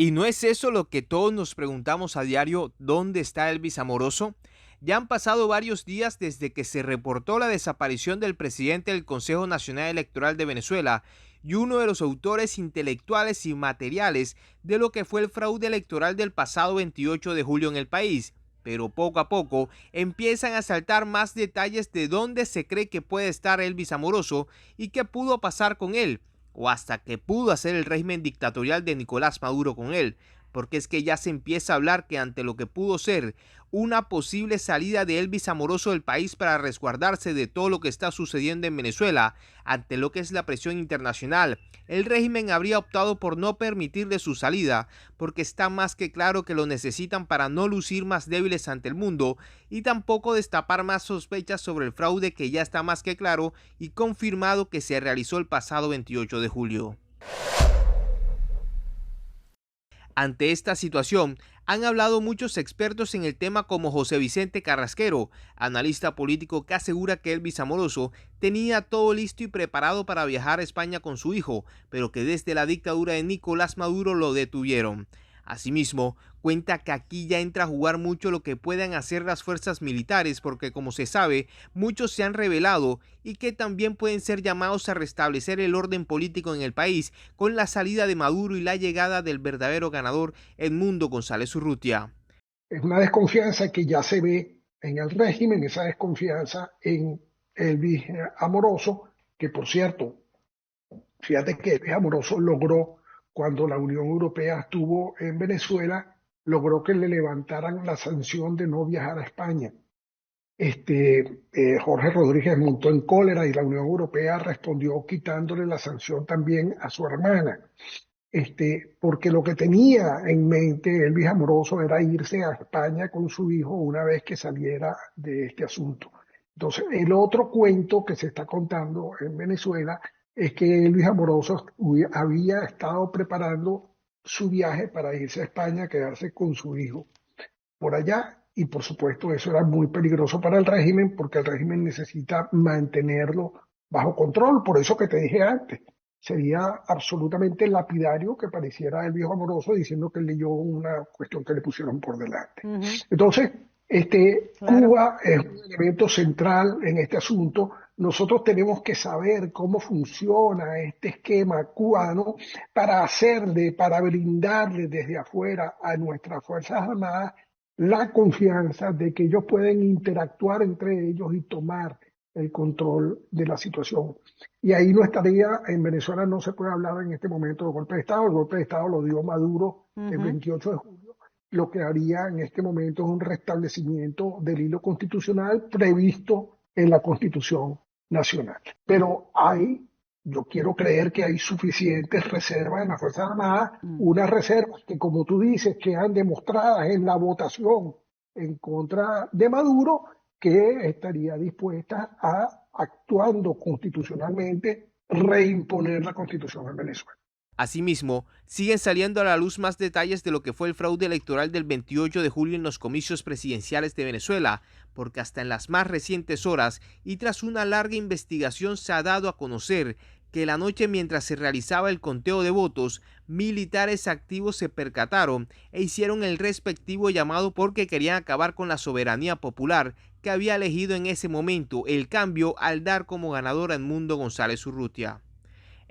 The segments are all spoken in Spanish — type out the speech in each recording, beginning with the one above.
¿Y no es eso lo que todos nos preguntamos a diario? ¿Dónde está Elvis Amoroso? Ya han pasado varios días desde que se reportó la desaparición del presidente del Consejo Nacional Electoral de Venezuela y uno de los autores intelectuales y materiales de lo que fue el fraude electoral del pasado 28 de julio en el país. Pero poco a poco empiezan a saltar más detalles de dónde se cree que puede estar Elvis Amoroso y qué pudo pasar con él, o hasta qué pudo hacer el régimen dictatorial de Nicolás Maduro con él, porque es que ya se empieza a hablar que ante lo que pudo ser una posible salida de Elvis Amoroso del país para resguardarse de todo lo que está sucediendo en Venezuela, ante lo que es la presión internacional, el régimen habría optado por no permitirle su salida, porque está más que claro que lo necesitan para no lucir más débiles ante el mundo y tampoco destapar más sospechas sobre el fraude que ya está más que claro y confirmado que se realizó el pasado 28 de julio. Ante esta situación, han hablado muchos expertos en el tema como José Vicente Carrasquero, analista político que asegura que Elvis Amoroso tenía todo listo y preparado para viajar a España con su hijo, pero que desde la dictadura de Nicolás Maduro lo detuvieron. Asimismo, cuenta que aquí ya entra a jugar mucho lo que puedan hacer las fuerzas militares porque, como se sabe, muchos se han rebelado y que también pueden ser llamados a restablecer el orden político en el país con la salida de Maduro y la llegada del verdadero ganador, Edmundo González Urrutia. Es una desconfianza que ya se ve en el régimen, esa desconfianza en Elvis Amoroso, que por cierto, fíjate que Elvis Amoroso logró, cuando la Unión Europea estuvo en Venezuela, logró que le levantaran la sanción de no viajar a España. Jorge Rodríguez montó en cólera y la Unión Europea respondió quitándole la sanción también a su hermana. Porque lo que tenía en mente Elvis Amoroso era irse a España con su hijo una vez que saliera de este asunto. Entonces, el otro cuento que se está contando en Venezuela es que Elvis Amoroso había estado preparando su viaje para irse a España a quedarse con su hijo por allá. Y por supuesto eso era muy peligroso para el régimen porque el régimen necesita mantenerlo bajo control. Por eso que te dije antes, sería absolutamente lapidario que pareciera el viejo Amoroso diciendo que leyó una cuestión que le pusieron por delante. Entonces, Claro. Cuba es un elemento central en este asunto. Nosotros tenemos que saber cómo funciona este esquema cubano para brindarle desde afuera a nuestras Fuerzas Armadas la confianza de que ellos pueden interactuar entre ellos y tomar el control de la situación. Y ahí no estaría, en Venezuela no se puede hablar en este momento de golpe de Estado, el golpe de Estado lo dio Maduro el 28 de julio, lo que haría en este momento es un restablecimiento del hilo constitucional previsto en la Constitución Nacional. Pero yo quiero creer que hay suficientes reservas en las Fuerzas Armadas, unas reservas que, como tú dices, quedan demostradas en la votación en contra de Maduro, que estaría dispuesta a, actuando constitucionalmente, reimponer la Constitución en Venezuela. Asimismo, siguen saliendo a la luz más detalles de lo que fue el fraude electoral del 28 de julio en los comicios presidenciales de Venezuela, porque hasta en las más recientes horas y tras una larga investigación se ha dado a conocer que la noche mientras se realizaba el conteo de votos, militares activos se percataron e hicieron el respectivo llamado porque querían acabar con la soberanía popular que había elegido en ese momento el cambio al dar como ganador a Edmundo González Urrutia.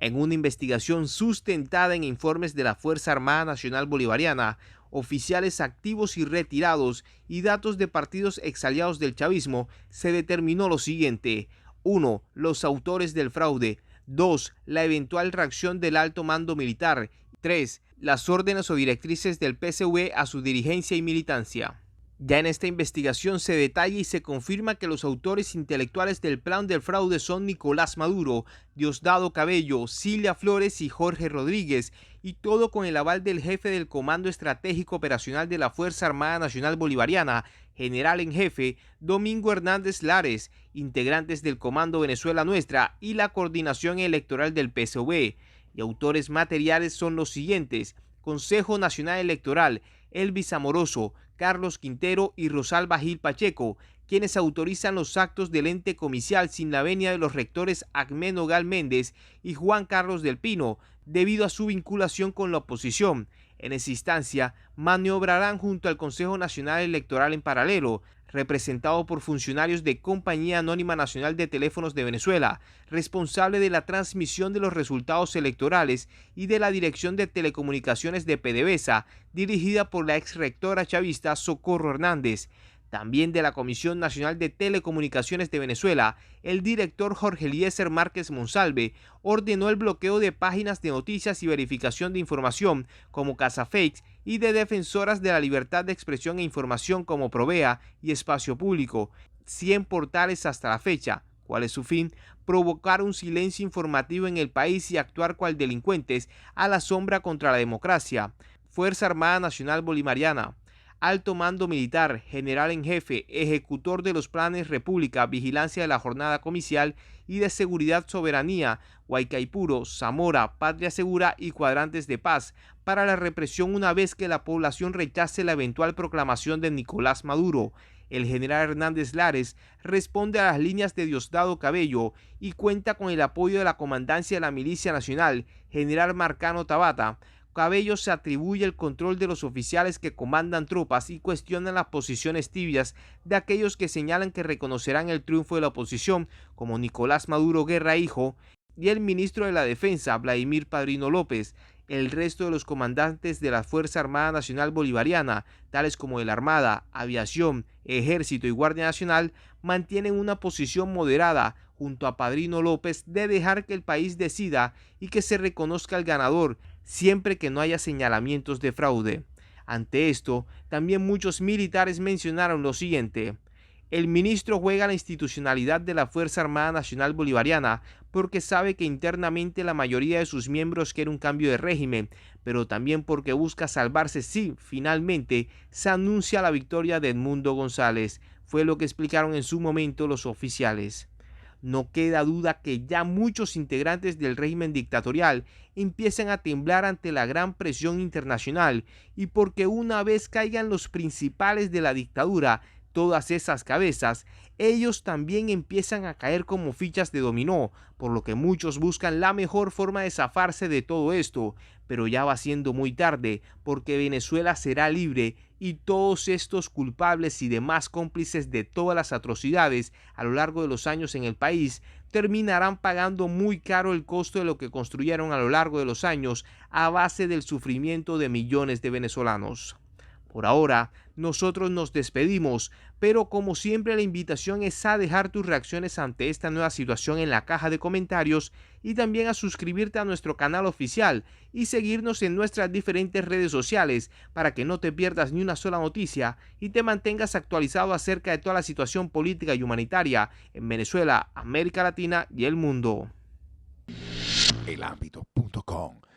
En una investigación sustentada en informes de la Fuerza Armada Nacional Bolivariana, oficiales activos y retirados y datos de partidos exaliados del chavismo, se determinó lo siguiente: 1. Los autores del fraude. 2. La eventual reacción del alto mando militar. 3. Las órdenes o directrices del PSV a su dirigencia y militancia. Ya en esta investigación se detalla y se confirma que los autores intelectuales del plan del fraude son Nicolás Maduro, Diosdado Cabello, Cilia Flores y Jorge Rodríguez, y todo con el aval del jefe del Comando Estratégico Operacional de la Fuerza Armada Nacional Bolivariana, general en jefe Domingo Hernández Lares, integrantes del Comando Venezuela Nuestra y la coordinación electoral del PSV. Y autores materiales son los siguientes: Consejo Nacional Electoral, Elvis Amoroso, Carlos Quintero y Rosalba Gil Pacheco, quienes autorizan los actos del ente comicial sin la venia de los rectores Ahmed Nogal Méndez y Juan Carlos del Pino, debido a su vinculación con la oposición. En esa instancia, maniobrarán junto al Consejo Nacional Electoral en paralelo, representado por funcionarios de Compañía Anónima Nacional de Teléfonos de Venezuela, responsable de la transmisión de los resultados electorales, y de la Dirección de Telecomunicaciones de PDVSA, dirigida por la ex rectora chavista Socorro Hernández. También de la Comisión Nacional de Telecomunicaciones de Venezuela, el director Jorge Eliezer Márquez Monsalve ordenó el bloqueo de páginas de noticias y verificación de información como Casafakes y de defensoras de la libertad de expresión e información como Provea y Espacio Público, 100 portales hasta la fecha. ¿Cuál es su fin? Provocar un silencio informativo en el país y actuar cual delincuentes a la sombra contra la democracia. Fuerza Armada Nacional Bolivariana. Alto Mando Militar, General en Jefe, Ejecutor de los Planes República, Vigilancia de la Jornada Comicial y de Seguridad Soberanía, Guaycaipuro, Zamora, Patria Segura y Cuadrantes de Paz, para la represión una vez que la población rechace la eventual proclamación de Nicolás Maduro. El general Hernández Lares responde a las líneas de Diosdado Cabello y cuenta con el apoyo de la Comandancia de la Milicia Nacional, General Marcano Tabata. Cabello se atribuye el control de los oficiales que comandan tropas y cuestionan las posiciones tibias de aquellos que señalan que reconocerán el triunfo de la oposición, como Nicolás Maduro Guerra Hijo y el ministro de la Defensa, Vladimir Padrino López. El resto de los comandantes de la Fuerza Armada Nacional Bolivariana, tales como la Armada, Aviación, Ejército y Guardia Nacional, mantienen una posición moderada junto a Padrino López de dejar que el país decida y que se reconozca el ganador, siempre que no haya señalamientos de fraude. Ante esto, también muchos militares mencionaron lo siguiente: el ministro juega la institucionalidad de la Fuerza Armada Nacional Bolivariana porque sabe que internamente la mayoría de sus miembros quiere un cambio de régimen, pero también porque busca salvarse si, finalmente, se anuncia la victoria de Edmundo González. Fue lo que explicaron en su momento los oficiales. No queda duda que ya muchos integrantes del régimen dictatorial empiezan a temblar ante la gran presión internacional y porque una vez caigan los principales de la dictadura, todas esas cabezas, ellos también empiezan a caer como fichas de dominó, por lo que muchos buscan la mejor forma de zafarse de todo esto, pero ya va siendo muy tarde, porque Venezuela será libre y todos estos culpables y demás cómplices de todas las atrocidades a lo largo de los años en el país terminarán pagando muy caro el costo de lo que construyeron a lo largo de los años a base del sufrimiento de millones de venezolanos. Por ahora, nosotros nos despedimos, pero como siempre la invitación es a dejar tus reacciones ante esta nueva situación en la caja de comentarios y también a suscribirte a nuestro canal oficial y seguirnos en nuestras diferentes redes sociales para que no te pierdas ni una sola noticia y te mantengas actualizado acerca de toda la situación política y humanitaria en Venezuela, América Latina y el mundo. Elambito.com